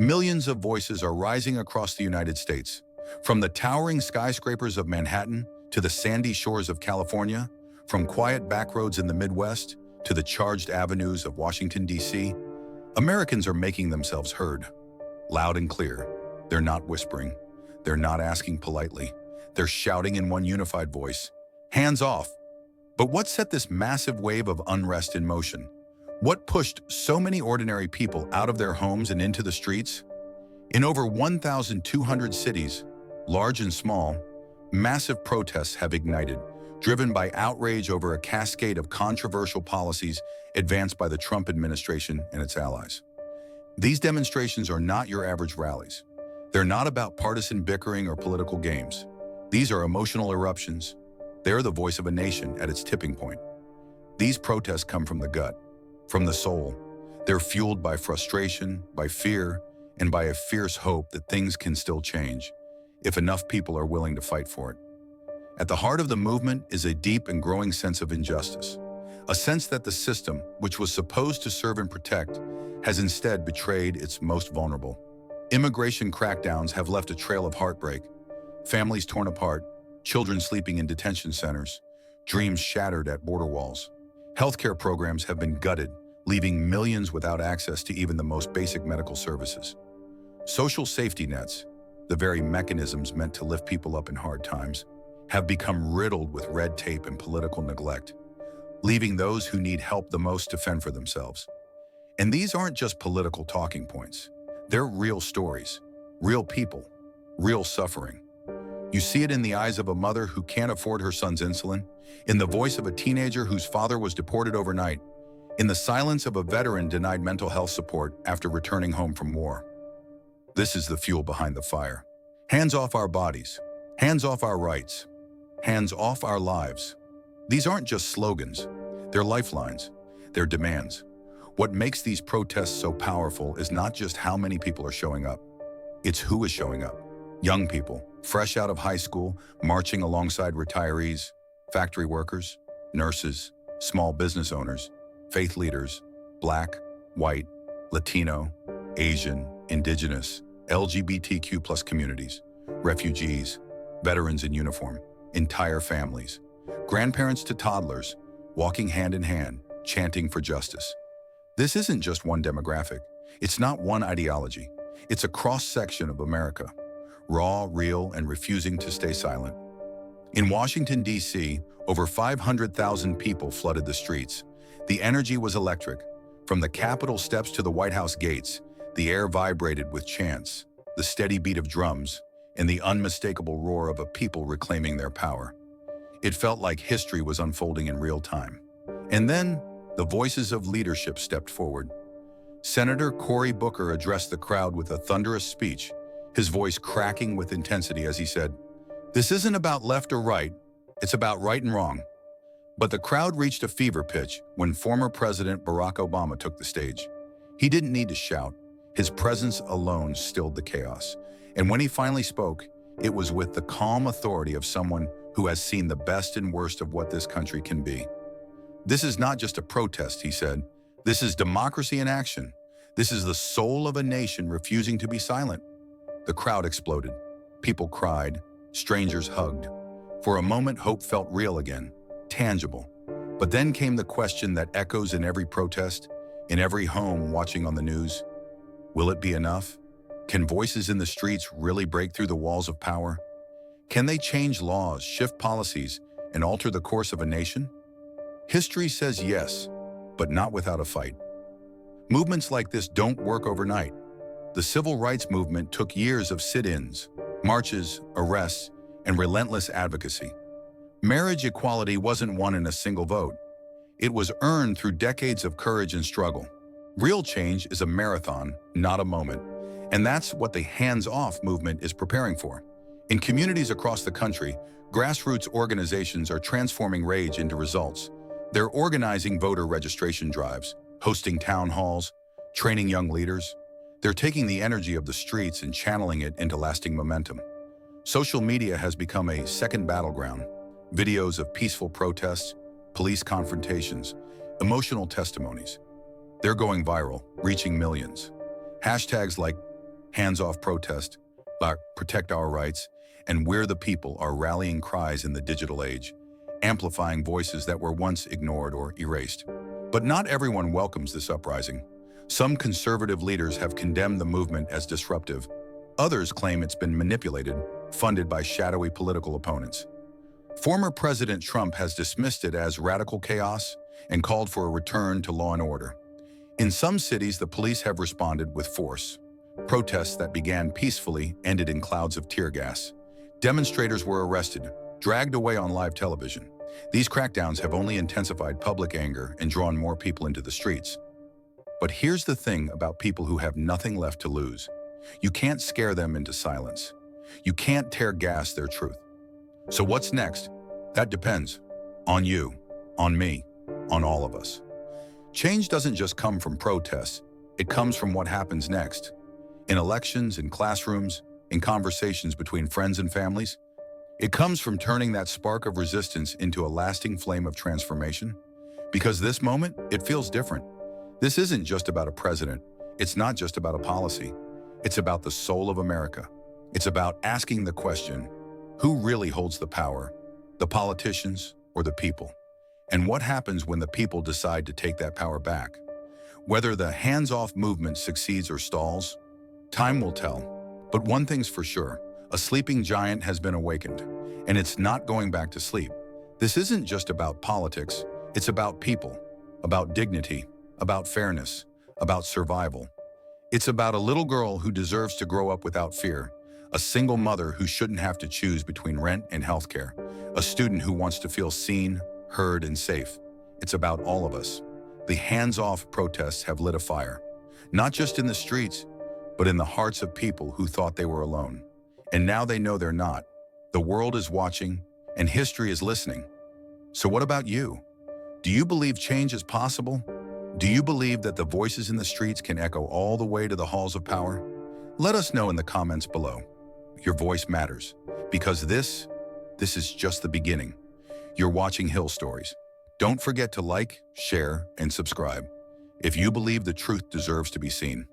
Millions of voices are rising across the United States, from the towering skyscrapers of Manhattan to the sandy shores of California, from quiet backroads in the Midwest to the charged avenues of Washington, D.C. Americans are making themselves heard, loud and clear. They're not whispering. They're not asking politely. They're shouting in one unified voice, hands off. But what set this massive wave of unrest in motion? What pushed so many ordinary people out of their homes and into the streets? In over 1,200 cities, large and small, massive protests have ignited, driven by outrage over a cascade of controversial policies advanced by the Trump administration and its allies. These demonstrations are not your average rallies. They're not about partisan bickering or political games. These are emotional eruptions. They're the voice of a nation at its tipping point. These protests come from the gut, from the soul. They're fueled by frustration, by fear, and by a fierce hope that things can still change, if enough people are willing to fight for it. At the heart of the movement is a deep and growing sense of injustice, a sense that the system, which was supposed to serve and protect, has instead betrayed its most vulnerable. Immigration crackdowns have left a trail of heartbreak, families torn apart, children sleeping in detention centers, dreams shattered at border walls. Healthcare programs have been gutted, leaving millions without access to even the most basic medical services. Social safety nets, the very mechanisms meant to lift people up in hard times, have become riddled with red tape and political neglect, leaving those who need help the most to fend for themselves. And these aren't just political talking points. They're real stories, real people, real suffering. You see it in the eyes of a mother who can't afford her son's insulin, in the voice of a teenager whose father was deported overnight, in the silence of a veteran denied mental health support after returning home from war. This is the fuel behind the fire. Hands off our bodies, hands off our rights, hands off our lives. These aren't just slogans, they're lifelines, they're demands. What makes these protests so powerful is not just how many people are showing up, it's who is showing up. Young people, fresh out of high school, marching alongside retirees, factory workers, nurses, small business owners, faith leaders, Black, white, Latino, Asian, Indigenous, LGBTQ+ communities, refugees, veterans in uniform, entire families, grandparents to toddlers, walking hand in hand, chanting for justice. This isn't just one demographic. It's not one ideology. It's a cross-section of America, raw, real, and refusing to stay silent. In Washington, D.C., over 500,000 people flooded the streets. The energy was electric. From the Capitol steps to the White House gates, the air vibrated with chants, the steady beat of drums, and the unmistakable roar of a people reclaiming their power. It felt like history was unfolding in real time. And then, the voices of leadership stepped forward. Senator Cory Booker addressed the crowd with a thunderous speech, his voice cracking with intensity as he said, "This isn't about left or right, it's about right and wrong." But the crowd reached a fever pitch when former President Barack Obama took the stage. He didn't need to shout. His presence alone stilled the chaos. And when he finally spoke, it was with the calm authority of someone who has seen the best and worst of what this country can be. "This is not just a protest," he said. "This is democracy in action. This is the soul of a nation refusing to be silent." The crowd exploded. People cried. Strangers hugged. For a moment, hope felt real again, tangible. But then came the question that echoes in every protest, in every home watching on the news. Will it be enough? Can voices in the streets really break through the walls of power? Can they change laws, shift policies, and alter the course of a nation? History says yes, but not without a fight. Movements like this don't work overnight. The civil rights movement took years of sit-ins, marches, arrests, and relentless advocacy. Marriage equality wasn't won in a single vote. It was earned through decades of courage and struggle. Real change is a marathon, not a moment. And that's what the hands-off movement is preparing for. In communities across the country, grassroots organizations are transforming rage into results. They're organizing voter registration drives, hosting town halls, training young leaders. They're taking the energy of the streets and channeling it into lasting momentum. Social media has become a second battleground. Videos of peaceful protests, police confrontations, emotional testimonies. They're going viral, reaching millions. Hashtags like hands-off protest, protect our rights, and we're the people are rallying cries in the digital age, amplifying voices that were once ignored or erased. But not everyone welcomes this uprising. Some conservative leaders have condemned the movement as disruptive. Others claim it's been manipulated, funded by shadowy political opponents. Former President Trump has dismissed it as radical chaos and called for a return to law and order. In some cities, the police have responded with force. Protests that began peacefully ended in clouds of tear gas. Demonstrators were arrested, dragged away on live television. These crackdowns have only intensified public anger and drawn more people into the streets. But here's the thing about people who have nothing left to lose. You can't scare them into silence. You can't tear gas their truth. So what's next? That depends. On you, on me, on all of us. Change doesn't just come from protests. It comes from what happens next. In elections, in classrooms, in conversations between friends and families. It comes from turning that spark of resistance into a lasting flame of transformation. Because this moment, it feels different. This isn't just about a president. It's not just about a policy. It's about the soul of America. It's about asking the question, who really holds the power? The politicians or the people? And what happens when the people decide to take that power back? Whether the hands-off movement succeeds or stalls, time will tell. But one thing's for sure, a sleeping giant has been awakened, and it's not going back to sleep. This isn't just about politics, it's about people, about dignity, about fairness, about survival. It's about a little girl who deserves to grow up without fear, a single mother who shouldn't have to choose between rent and healthcare, a student who wants to feel seen, heard, and safe. It's about all of us. The hands-off protests have lit a fire, not just in the streets, but in the hearts of people who thought they were alone. And now they know they're not. The world is watching, and history is listening. So what about you? Do you believe change is possible? Do you believe that the voices in the streets can echo all the way to the halls of power? Let us know in the comments below. Your voice matters, because this is just the beginning. You're watching Hill Stories. Don't forget to like, share, and subscribe if you believe the truth deserves to be seen.